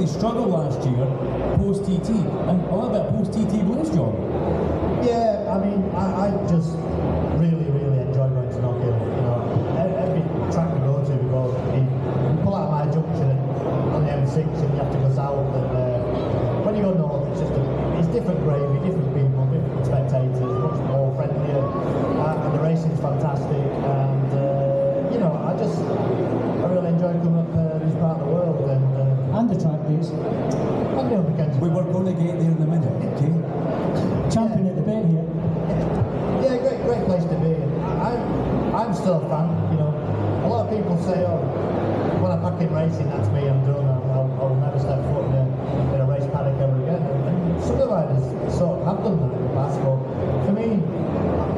Struggle last year, post-TT, and a little bit of post-TT blues, John. Yeah, I mean, I just really enjoy going to Knockhill. You know, every track we go to, we pull out of my junction on the M6 and you have to go south. And when you go north, it's different gravy, different people, different spectators, much more friendlier, and the racing's fantastic. And you know, I really enjoy coming up this part of the world. And the track days. We were going to get there in a minute, okay? Champion at the bit here. Yeah, great place to be. I'm still a fan, you know. A lot of people say, oh, when I'm back in racing, that's me, I'm done. I'll never step foot in a race paddock ever again. And some of the riders sort of have done that in the past, but for me,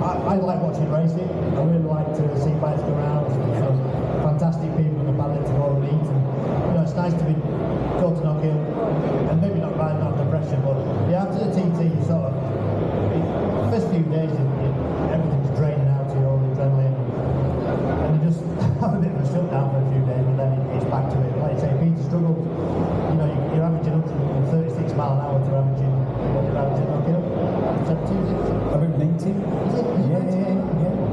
I like watching racing. I really like to see bikes go around. You know, fantastic people in the paddock to go and meet. And, you know, it's nice to go to Knockhill and maybe not ride Knockhill pressure. But yeah, after the TT, you sort of first few days, everything's draining out to you, all the adrenaline, and you just have a bit of a shutdown for a few days, but then it's back to it. Like I say, Peter struggled. You know, you're averaging 136 mile an hour to averaging, what you're averaging, knocking up 72, is it? About 90. Is it? Yeah.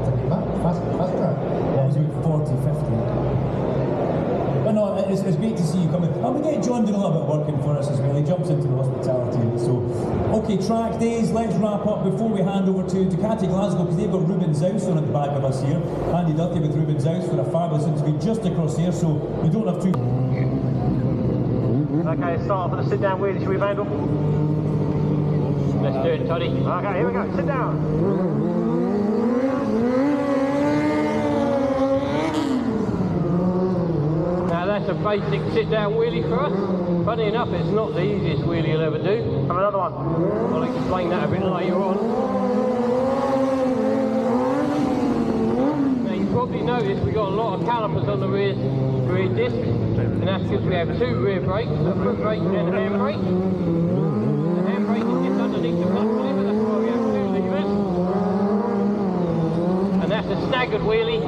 Take it back, fast track. That was about 40, 50. But no, it's great to see you coming. And we get John doing a little bit of working for us as well. He jumps into the hospitality. So, okay, track days, let's wrap up before we hand over to Ducati Glasgow, because they've got Ruben Zaus on at the back of us here. Andy Duffy with Ruben Zaus for a fabulous interview just across here, so you don't have to... Okay, start off with a sit-down wheelie, shall we, Vandal? Let's do it, Toddy. Okay, here we go, sit down. Now that's a basic sit-down wheelie for us. Funny enough, it's not the easiest wheelie you'll ever do. Have another one. I'll explain that a bit later on. Now you probably noticed we've got a lot of calipers on the rear disc, and that's because we have two rear brakes, a foot brake and a hand brake. The hand brake is just underneath the clutch lever, that's why we have two levers. And that's a staggered wheelie.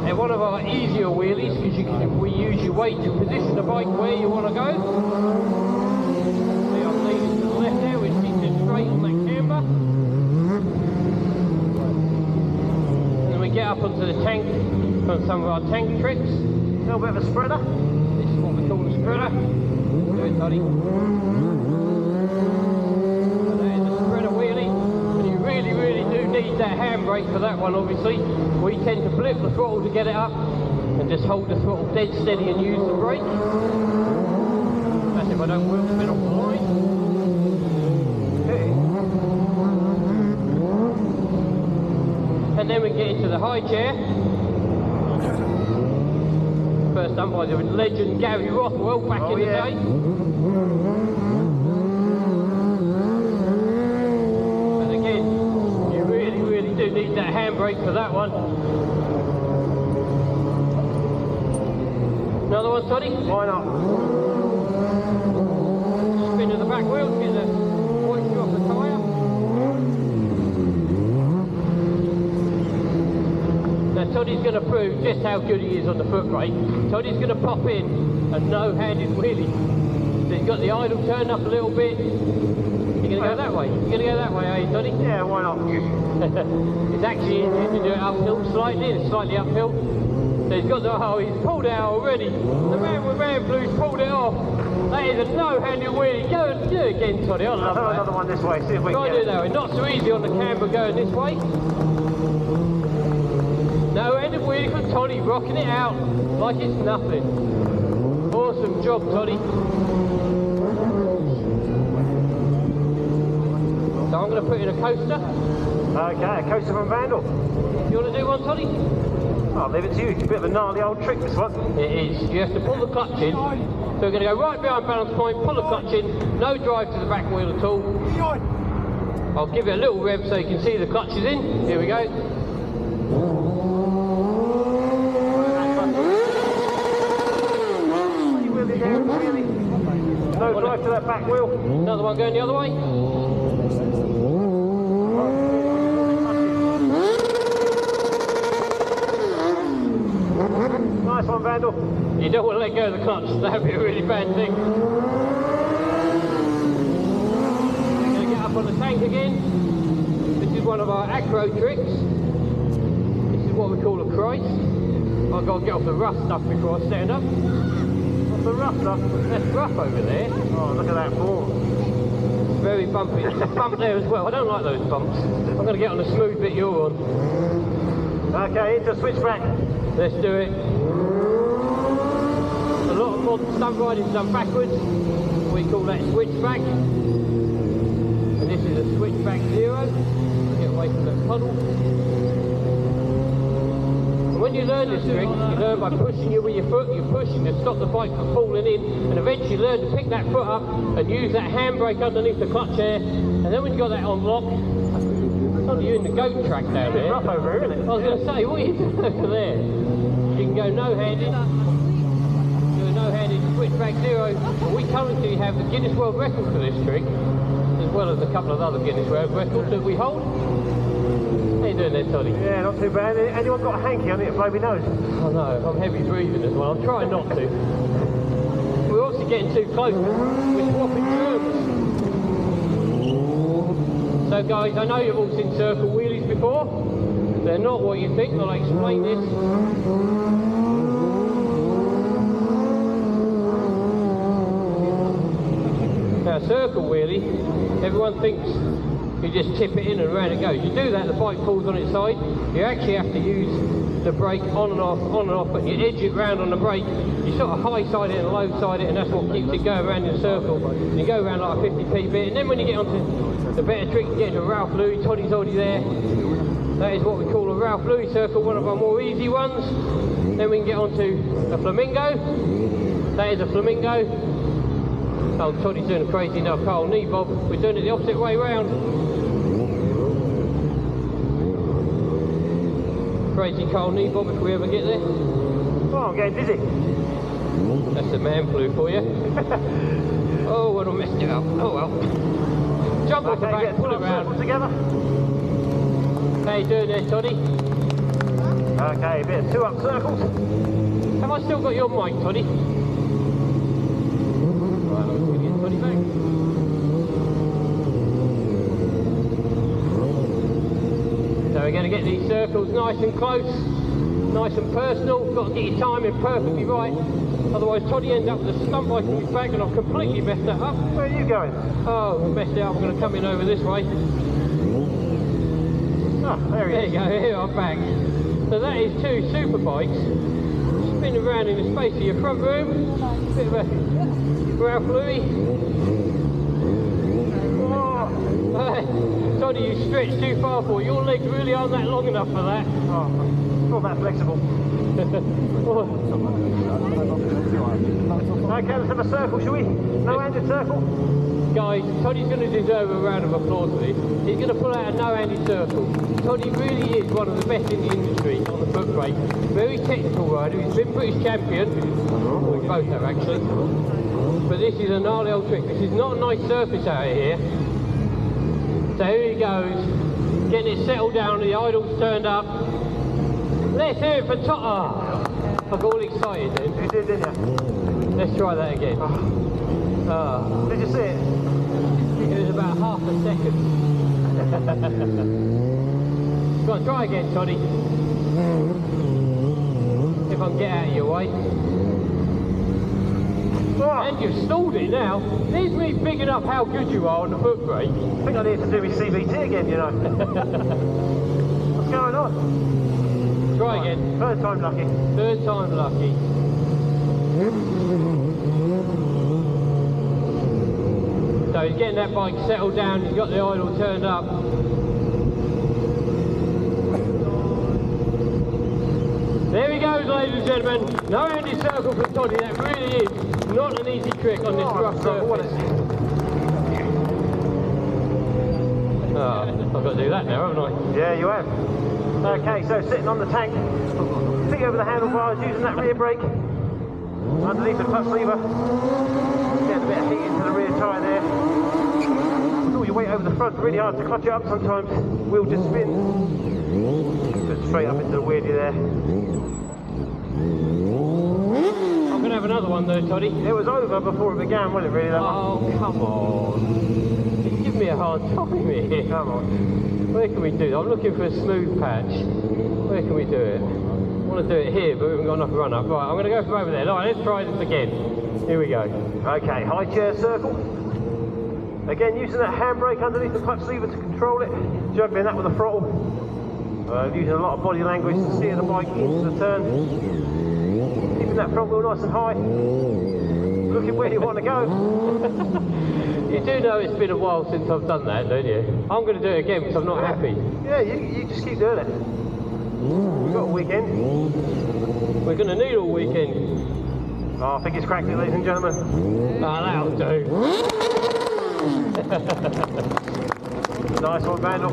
They're one of our easier wheelies because we use your weight to position the bike where you want to go. See, I'm leaning to the left there, which keeps it straight on that camber. And then we get up onto the tank from some of our tank tricks. A little bit of a spreader. This is what we call a spreader. Do it, Toddy. So that is a spreader wheelie. And you really, really do need that handbrake for that one, obviously. We tend to flip the throttle to get it up and just hold the throttle dead steady and use the brake. That's if I don't wheel spin off the line. Okay. And then we get into the high chair. First done by the legend Gary Rothwell back in the day. And again, you really, really do need that handbrake for that one. Another one, Toddy? Why not? Spin to the back wheel to get the moisture off the tyre. Now Toddy's going to prove just how good he is on the foot brake. Toddy's going to pop in a no-handed wheelie. So he's got the idle turned up a little bit. You're going to go that way. You're going to go that way, are you, Toddy? Yeah, why not? It's actually easier to do it uphill slightly. It's slightly uphill. So he's got the, oh, he's pulled it out already. The man with man blues pulled it off. That is a no-handed wheelie. Go and do it again, Toddy. I love that. Another one this way, see if we Try can to do get it that way. Not so easy on the camber going this way. No-handed wheelie from Toddy, rocking it out like it's nothing. Awesome job, Toddy. So I'm going to put in a coaster. Okay, a coaster from Vandal. You want to do one, Toddy? I'll leave it to you. It's a bit of a gnarly old trick, this one. It is. You have to pull the clutch in. So we're going to go right behind balance point, pull the clutch in, no drive to the back wheel at all. I'll give it a little rev so you can see the clutch is in. Here we go. No drive to that back wheel. Another one going the other way. Nice one, Vandal. You don't want to let go of the clutch, that'd be a really bad thing. We're going to get up on the tank again. This is one of our acro tricks. This is what we call a Christ. I've got to get off the rough stuff before I stand up. What's the rough stuff? That's rough over there. Oh, look at that ball. Very bumpy. There's a bump there as well. I don't like those bumps. I'm going to get on the smooth bit you're on. Okay, into switchback. Let's do it. A lot of modern stunt riding is done backwards. We call that switchback. And this is a switchback 0. Get away from that puddle. And when you learn this trick, you learn by pushing you with your foot. You're pushing to stop the bike from falling in, and eventually learn to pick that foot up and use that handbrake underneath the clutch there. And then when you've got that on lock, you're in the goat track down there. Rough over here, isn't it? I was going to say, what are you doing over there? You can go no-handed, do a no-handed switchback zero. We currently have the Guinness World Record for this trick, as well as a couple of other Guinness World Records that we hold. How you doing there, Toddy? Yeah, not too bad. Anyone got a hanky on it to blow me nose? I know, I'm heavy breathing as well. I'm trying not to. We're also getting too close. We're swapping terms. So guys, I know you've all seen circle wheelies before. They're not what you think. I'll explain this. Now, a circle wheelie, everyone thinks you just tip it in and around it goes. You do that, the bike falls on its side. You actually have to use the brake on and off, but you edge it round on the brake. You sort of high side it and low side it, and that's what keeps it going around in a circle. And you go around like a 50p bit, and then when you get onto the better trick, you get into Ralph Louis. Toddy's already there. That is what we call a Ralph Louis circle, one of our more easy ones. Then we can get onto a flamingo. That is a flamingo. Oh, Toddy's doing a crazy enough Carl knee bob. We're doing it the opposite way round. Crazy Carl knee bob if we ever get there. Oh, I'm getting dizzy. That's the man flu for you. Oh, I messed it up. Oh well. Jump off the back, pull it round. Together. How you doing there, Toddy? Okay, a bit of 2 up circles. Have I still got your mic, Toddy? Right, I'm going to get Toddy back. So we're going to get these circles nice and close, nice and personal. Got to get your timing perfectly right. Otherwise, Toddy ends up with a stunt bike on his back, and I've completely messed that up. Where are you going? Oh, I messed it up. I'm going to come in over this way. Oh, there he is. There you go, here I'm back. So that is 2 super bikes spinning around in the space of your front room. Bit of a Ralph Louis. Oh, Toddy, you stretched too far for it. Your legs really aren't that long enough for that. oh, not that flexible. Okay, let's have a circle, shall we? No-handed circle. Guys, Toddy's going to deserve a round of applause for this. He's going to pull out a no-handed circle. Toddy really is one of the best in the industry on the foot brake. Very technical rider. He's been British champion. Well, we both have actually. But this is a gnarly old trick. This is not a nice surface out here. So here he goes. Getting it settled down. The idle's turned up. Let's hear it for Totter. I got all excited then. You did, didn't you? Let's try that again. Did you see it? It was about half a second. Go on, try again, Toddy. If I can get out of your way. Oh, And you've stalled it now. There's me bigging up how good you are on the foot brake. I think I need to do my CVT again, you know. What's going on? Try again. Third time lucky. Third time lucky. So he's getting that bike settled down, he's got the idle turned up. There he goes, ladies and gentlemen. No-handed circle for Toddy. That really is not an easy trick on this rough surface. Oh, I've got to do that now, haven't I? Yeah, you have. Okay, so sitting on the tank, feet over the handlebars, using that rear brake, underneath the clutch lever, getting a bit of heat into the rear tyre there. With all your weight over the front, really hard to clutch it up sometimes. Wheel just spins. Just straight up into the wheelie there. I'm going to have another one though, Toddy. It was over before it began, wasn't it really, that one? Oh, come on. You give me a hard time here. Come on. Where can we do that? I'm looking for a smooth patch. Where can we do it? I want to do it here, but we haven't got enough run up. Right, I'm going to go from over there. Right, let's try this again. Here we go. Okay, high chair circle. Again, using that handbrake underneath the clutch lever to control it. Juggling that with the throttle. Using a lot of body language to steer the bike into the turn. Keeping that front wheel nice and high. Looking where you want to go. You do know it's been a while since I've done that, don't you? I'm going to do it again because I'm not happy. Yeah, you just keep doing it. We've got a weekend. We're going to need all weekend. Oh, I think it's cracked it, ladies and gentlemen. Ah, that'll do. Nice one, Vandal.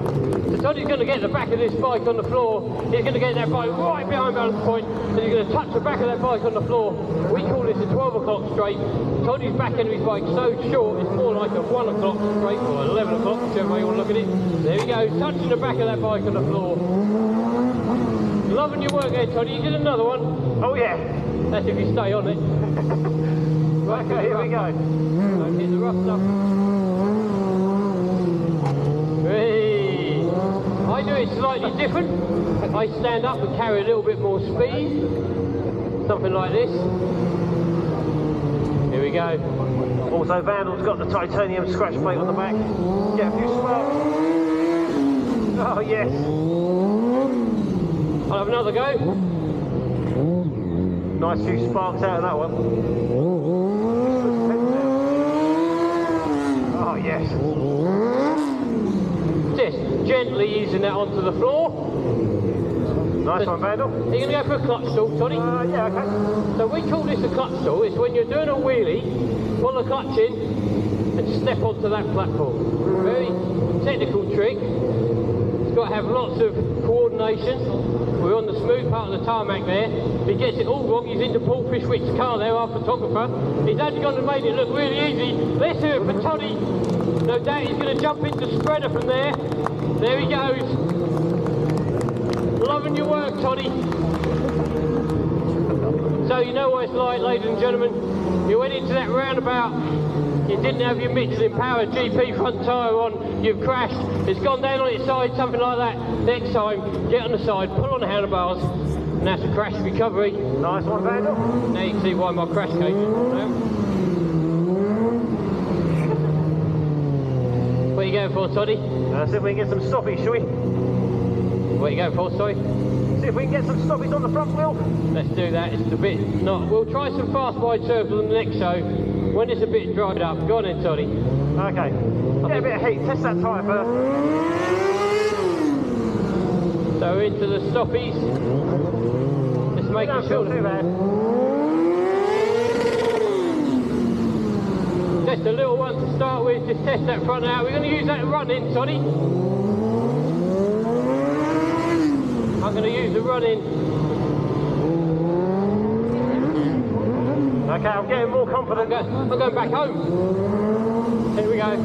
So Toddy's going to get the back of this bike on the floor. He's going to get that bike right behind balance point, and he's going to touch the back of that bike on the floor. We call this a 12 o'clock straight. Toddy's back end of his bike so short, it's more like a 1 o'clock straight, or 11 o'clock, whichever way you want to look at it. There he goes, touching the back of that bike on the floor. Loving your work there, Toddy. You did another one. Oh yeah. That's if you stay on it. Right, Okay, here we go. Don't hit the rough stuff. Hey. I do it slightly different. I stand up and carry a little bit more speed. Something like this. Here we go. Also, Vandal's got the titanium scratch plate on the back. Get a few sparks. Oh yes. I'll have another go. Nice few sparks out of that one. Oh yes. Just gently easing that onto the floor. Nice one, Vandal. Are you going to go for a clutch stall, Toddy? Yeah, okay. So we call this a clutch stall. It's when you're doing a wheelie, pull the clutch in and step onto that platform. Very technical trick. It's got to have lots of coordination. We're on the smooth part of the tarmac there. If he gets it all wrong, he's into Paul Fishwick's car there, our photographer. He's actually going to make it look really easy. Let's hear it for Toddy. No doubt he's going to jump into spreader from there. There he goes. Loving your work, Toddy. So you know what it's like, ladies and gentlemen. You went into that roundabout, you didn't have your Michelin Power GP front tyre on, you've crashed, it's gone down on its side, something like that. Next time, get on the side, pull on the handlebars, and that's a crash recovery. Nice one, Vandal. Now you can see why my crash cage is on now. What are you going for, Toddy? See if we can get some stoppies, shall we? What are you going for, sorry? See if we can get some stoppies on the front wheel. Let's do that, it's a bit not. We'll try some fast wide circles on the next show when it's a bit dried up. Go on then, Toddy. Okay. Get a bit of heat, test that tyre first. So into the stoppies. Just making Don't sure feel too bad. Just a little one to start with, just test that front out. We're going to use that run in, Toddy. I'm going to use the run in. Okay, I'm getting more confident. I'm going back home. Here we go.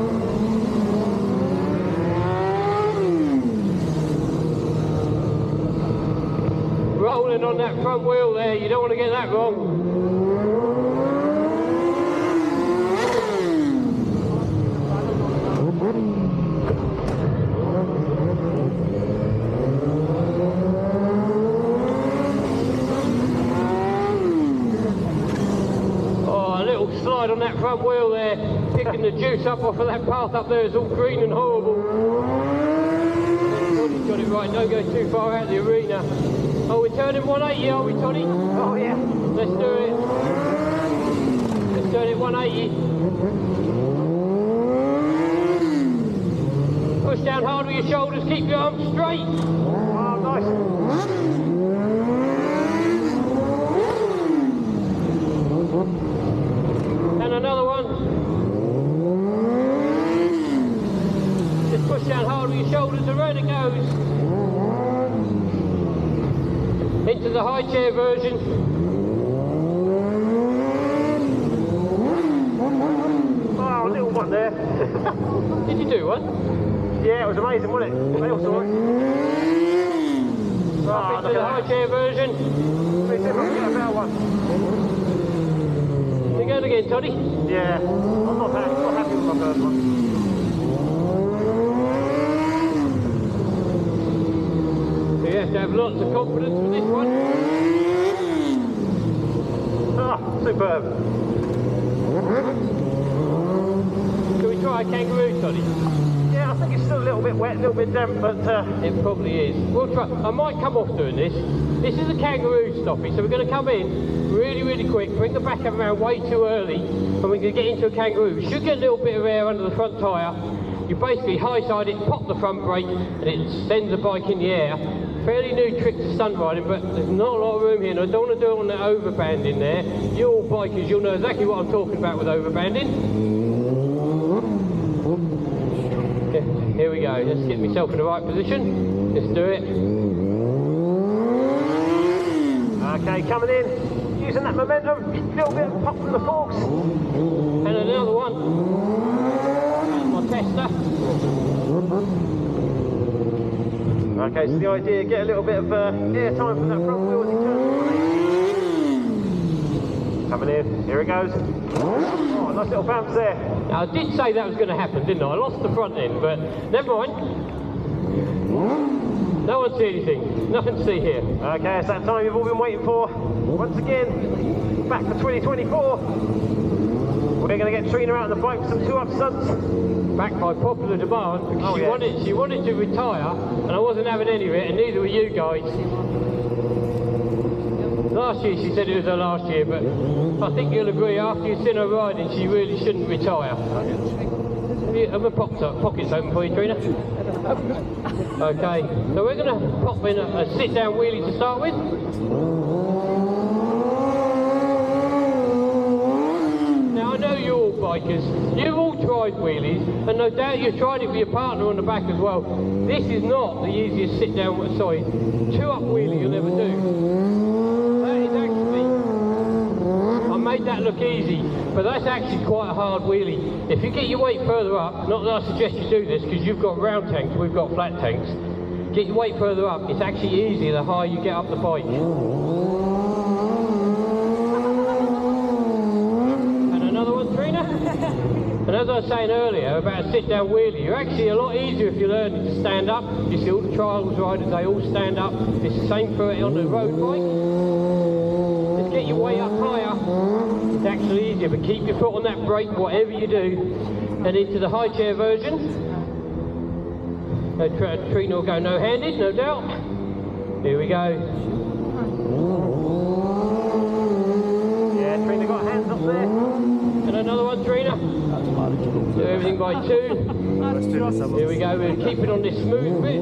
Rolling on that front wheel there, you don't want to get that wrong. Slide on that front wheel there, picking the juice up off of that path up there. It's all green and horrible. Toddy's got it right, don't go too far out of the arena. Oh, we're turning 180, are we, Toddy? Oh yeah. Let's do it. Let's turn it 180. Push down hard with your shoulders, keep your arms straight. Oh, nice. Another one. Just push down hard with your shoulders, around it goes. Into the high chair version. Oh, a little one there. Did you do one? Yeah, it was amazing, wasn't it? They all saw it. Up into the high chair version. Let me see if I can get a better one. You going again, Toddy? Yeah, I'm not happy with my first one. So you have to have lots of confidence with this one. Ah, superb. Can we try a kangaroo, Toddy? Yeah, I think it's still a little bit wet, a little bit damp, but It probably is. We'll try. I might come off doing this. This is a kangaroo stoppie, so we're going to come in really, really quick, bring the back of around way too early, and we're going to get into a kangaroo. We should get a little bit of air under the front tyre. You basically high side it, pop the front brake, and it sends the bike in the air. Fairly new trick to stunt riding, but there's not a lot of room here, and I don't want to do it on that overbanding there. You all bikers, you'll know exactly what I'm talking about with overbanding. Here we go. Okay, let's get myself in the right position. Let's do it. Okay, coming in, using that momentum, little bit of pop from the forks. And another one. That's my tester. Okay, so the idea, get a little bit of air time from that front wheel as it turns. Coming in, here it goes. Oh, nice little bounce there. Now, I did say that was going to happen, didn't I? I lost the front end, but never mind. No one see anything. Nothing to see here. Okay, it's that time you've all been waiting for. Once again, back for 2024. We're going to get Trina out on the bike with some 2-up stunts. Back by popular demand, because she wanted to retire, and I wasn't having any of it, and neither were you guys. Last year she said it was her last year, but I think you'll agree, after you've seen her riding, she really shouldn't retire. Have my pockets open for you, Trina? Okay, so we're going to pop in a sit-down wheelie to start with. Now I know you're all bikers, you've all tried wheelies, and no doubt you've tried it with your partner on the back as well. This is not the easiest sit-down, 2-up wheelie you'll ever do. That is actually, I made that look easy, but that's actually quite a hard wheelie. If you get your weight further up, not that I suggest you do this because you've got round tanks, we've got flat tanks, get your weight further up, it's actually easier the higher you get up the bike. And another one, Trina? And as I was saying earlier about a sit-down wheelie, you're actually a lot easier if you're learning to stand up. You see all the trials riders, they all stand up. It's the same for it on the road bike. Just get your weight up higher. It's actually easier, but keep your foot on that brake, whatever you do. And into the high chair version. Trina will go no-handed, no doubt. Here we go. Yeah, Trina got hands up there. And another one, Trina. Do everything by 2. Here we go, we're keeping on this smooth bit.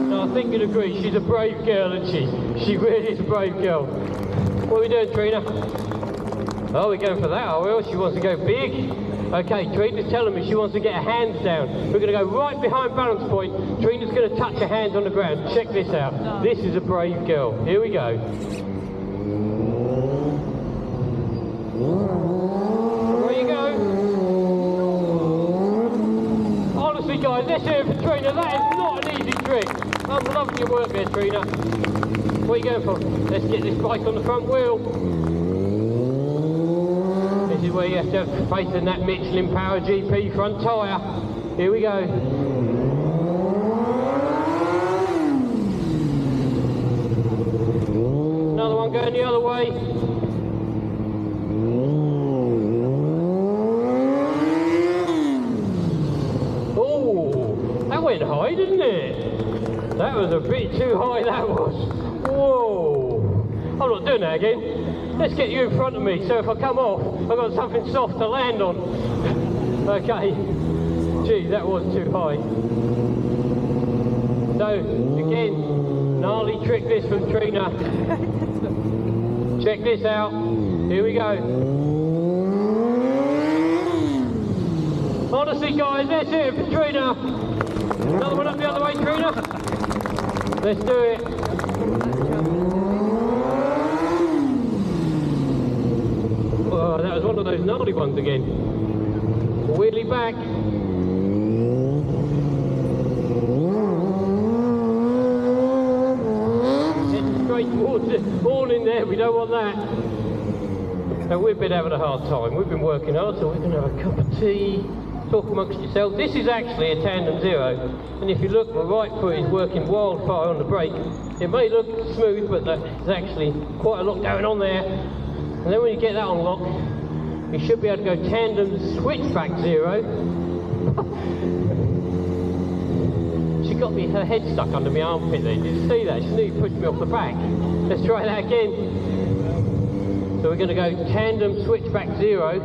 Now, I think you'd agree, she's a brave girl, isn't she? She really is a brave girl. What are we doing, Trina? Oh, we're going for that, are we? She wants to go big. Okay, Trina's telling me she wants to get her hands down. We're going to go right behind balance point. Trina's going to touch her hands on the ground. Check this out. This is a brave girl. Here we go. There you go. Honestly, guys, let's hear it for Trina. That is not an easy trick. I'm loving your work there, Trina. What are you going for? Let's get this bike on the front wheel. This is where you have to have faith in that Michelin Power GP front tyre. Here we go. Another one going the other way. Oh, that went high, didn't it? That was a bit too high, that was. Whoa. I'm not doing that again. Let's get you in front of me, so if I come off, I've got something soft to land on. Okay. Gee, that was too high. So, again, gnarly trick this from Trina. Check this out. Here we go. Honestly, guys, let's hear it for Trina. Another one up the other way, Trina. Let's do it. Oh, that was one of those gnarly ones again. Wheelie back. Heading straight towards it. All in there, we don't want that. Now, we've been having a hard time. We've been working hard, so we're going to have a cup of tea. Talk amongst yourselves. This is actually a tandem zero, and if you look, the right foot is working wildfire on the brake. It may look smooth, but there's actually quite a lot going on there. And then when you get that on lock, you should be able to go tandem switchback zero. She got me, her head stuck under my armpit there. Did you see that? She nearly pushed me off the back. Let's try that again. So we're going to go tandem switchback zero.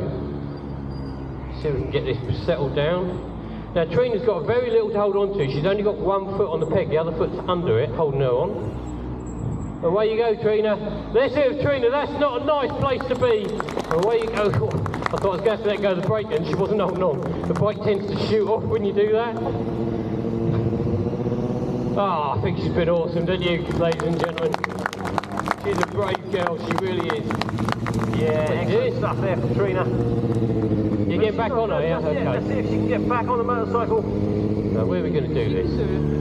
See if we can get this settled down. Now Trina's got very little to hold on to. She's only got one foot on the peg, the other foot's under it, holding her on. Away you go, Trina. Let's hear it, Trina. That's not a nice place to be. Away you go. I thought I was going to let go of the brake and she wasn't holding on. The bike tends to shoot off when you do that. Oh, I think she's been awesome, don't you, ladies and gentlemen? She's a brave girl, she really is. Yeah, excellent stuff there from Trina. You get back on her, yeah? Okay. Let's see if she can get back on the motorcycle. Now, where are we going to do this?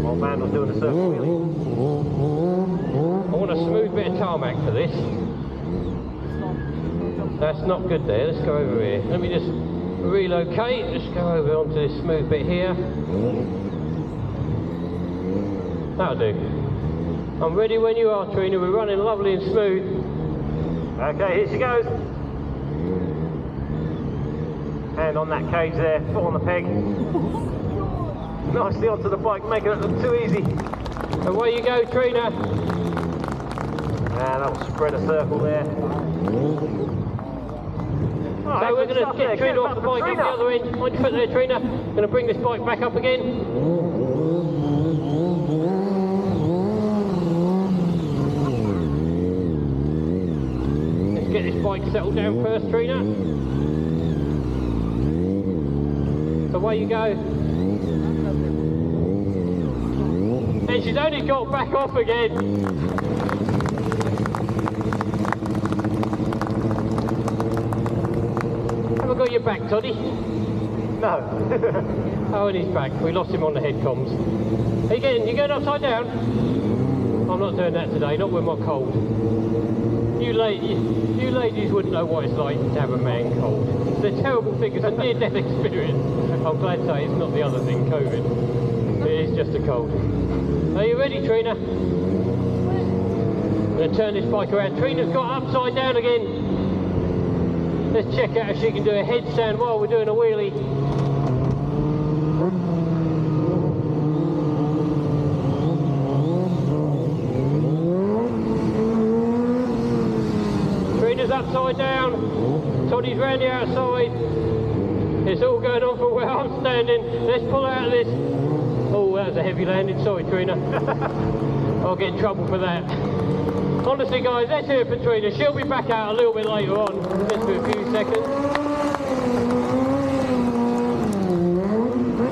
While Vandal's doing the circle wheelie. I want a smooth bit of tarmac for this. That's not good there. Let's go over here. Let me just relocate. Just go over onto this smooth bit here. That'll do. I'm ready when you are, Trina. We're running lovely and smooth. Okay, here she goes. Hand on that cage there, foot on the peg. Nicely onto the bike, making it look too easy. Away you go, Trina. And that'll spread a circle there. Oh, So we're going to get Trina off the bike up the other end. Mind your foot there, Trina. Going to bring this bike back up again. Let's get this bike settled down first, Trina. Away you go. And she's only got back off again. Haven't got your back, Toddy? No. Oh, and he's back. We lost him on the head comms. Are you going upside down? I'm not doing that today, not with my cold. You ladies wouldn't know what it's like to have a man cold. It's a terrible thing, it's a near-death experience. I'm glad to say it's not the other thing, COVID. It is just a cold. Are you ready, Trina? I'm going to turn this bike around. Trina's got upside down again. Let's check out if she can do a headstand while we're doing a wheelie. Trina's upside down. Toddy's round the outside. It's all going on from where I'm standing. Let's pull out of this. Oh, that was a heavy landing. Sorry, Trina. I'll get in trouble for that. Honestly, guys, let's hear it for Trina. She'll be back out a little bit later on, just for a few seconds.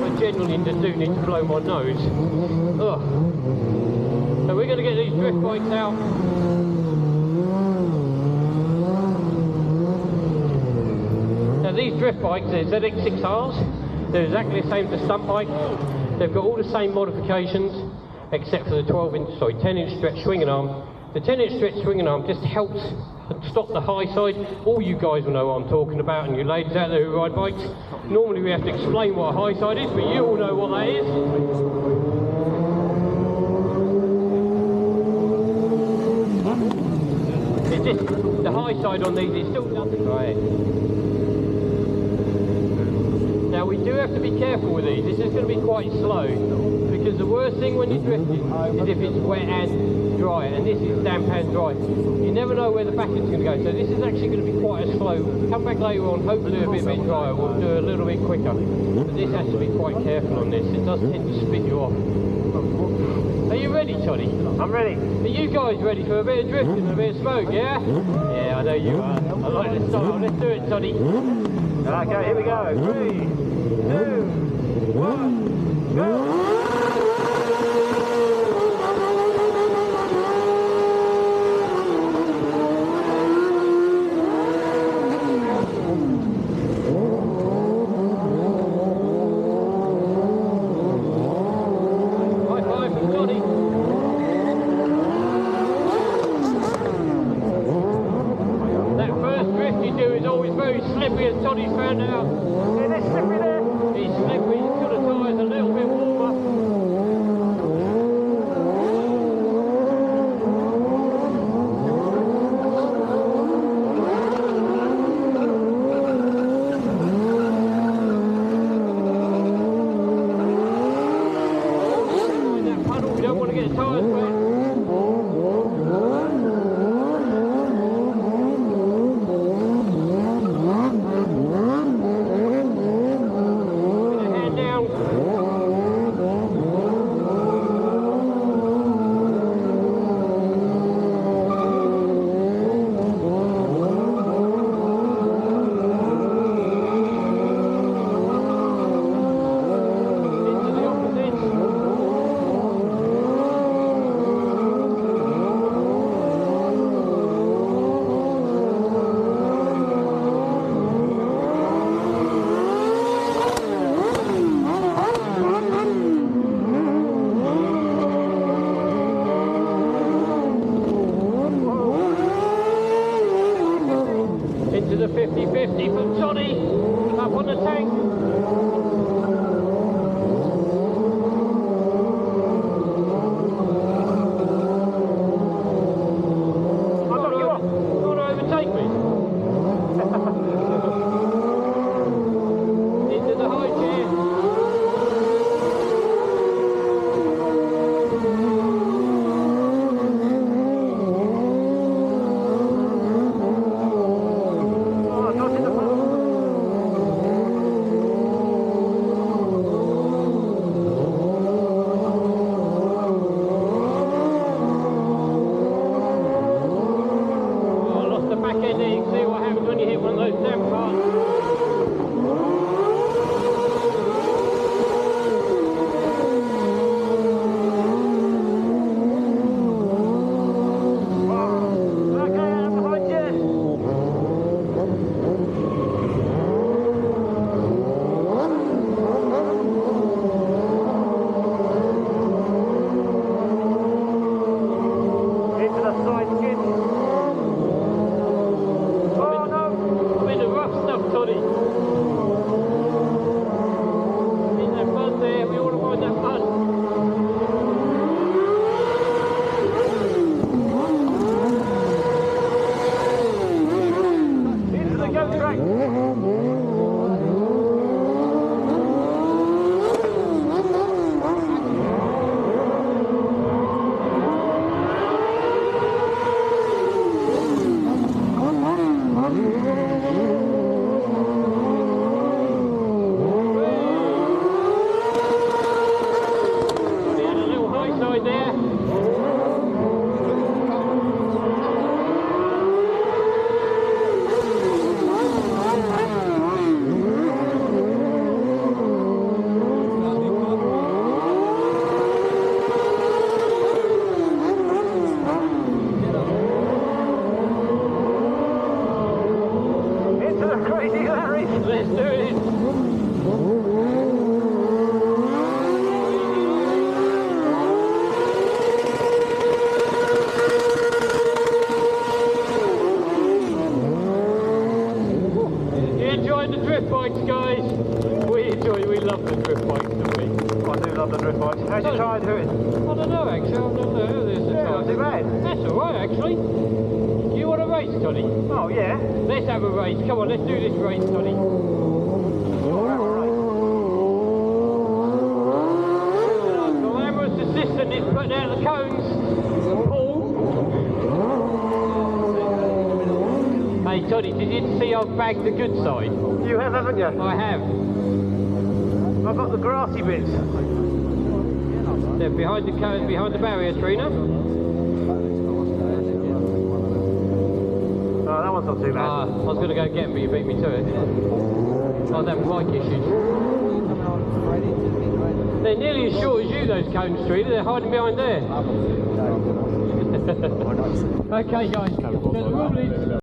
I genuinely do need to blow my nose. Ugh. So we're going to get these drift bikes out. Now these drift bikes, they're ZX-8s. They're exactly the same as the stunt bike. They've got all the same modifications, except for the 10-inch stretch swinging arm. The 10-inch stretch swinging arm just helps stop the high side. All you guys will know what I'm talking about, and you ladies out there who ride bikes. Normally we have to explain what a high side is, but you all know what that is. It's just, the high side on these is still nothing. Right. Now we do have to be careful with these. This is going to be quite slow, because the worst thing when you're drifting is if it's wet and dry, and this is damp and dry. You never know where the back is going to go, so this is actually going to be quite a slow. Come back later on, hopefully a bit drier, we'll do a little bit quicker. But this has to be quite careful on this. It does tend to spit you off. Are you ready, Toddy? I'm ready. Are you guys ready for a bit of drifting and a bit of smoke, yeah? Yeah, I know you are. I like this style. Let's do it, Toddy. Okay, here we go. 3, 2, 1, go! Slippery as Toddy's found out. It is slippery there. He's slippery, he's got the tyres a little bit warmer. In that puddle, we don't want to get the tyres wet. alright actually. Do you want a race, Toddy? Oh yeah. Let's have a race. Come on, let's do this race, Toddy. Glamorous assistant is putting out the cones. Paul. Hey Toddy, did you see I've bagged the good side? You have, haven't you? I have. I've got the grassy bits. They're behind the cone, behind the barrier, Trina. Oh, that one's not too bad. I was going to go get them, but you beat me to it. I was having bike issues. They're nearly as short as you, those cones, Trina. They're hiding behind there. Okay, guys. So the rule is